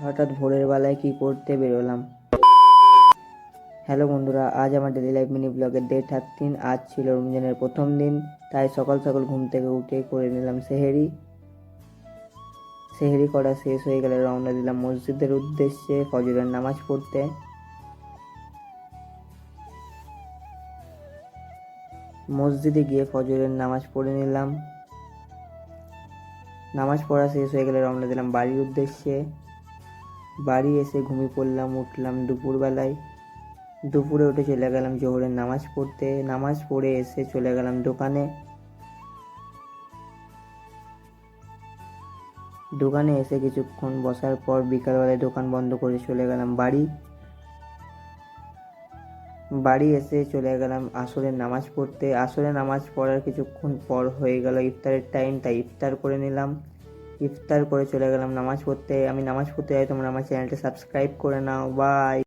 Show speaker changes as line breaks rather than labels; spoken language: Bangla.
হঠাৎ ভোরের বেলায় কি করতে বেরোলাম। হ্যালো বন্ধুরা, আজ আমার ডেলি লাইফ মিনি ব্লগের ডে 13। আজ ছিল রমজানের প্রথম দিন, তাই সকাল সকাল ঘুম থেকে উঠে করে নিলাম সেহেরি। সেহেরি করা শেষ হয়ে গেলে রওনা দিলাম মসজিদের উদ্দেশ্যে ফজরের নামাজ পড়তে। মসজিদে গিয়ে ফজরের নামাজ পড়ে নিলাম। নামাজ পড়া শেষ হয়ে গেলে রওনা দিলাম বাড়ির উদ্দেশ্যে। বাড়ি এসে ঘুমিয়ে পড়লাম, উঠলাম দুপুরবেলায়। দুপুরে উঠে চলে গেলাম জোহরের নামাজ পড়তে। নামাজ পড়ে এসে চলে গেলাম দোকানে। দোকানে এসে কিছুক্ষণ বসার পর বিকালবেলায় দোকান বন্ধ করে চলে গেলাম বাড়ি। বাড়ি এসে চলে গেলাম আসরের নামাজ পড়তে। আসরের নামাজ পড়ার কিছুক্ষণ পর হয়ে গেল ইফতারের টাইম, তাই ইফতার করে নিলাম। ইফতার করে চলে গেলাম নামাজ পড়তে। আমি নামাজ পড়তে যাই, তোমরা আমার চ্যানেলটা সাবস্ক্রাইব করে নাও। বাই।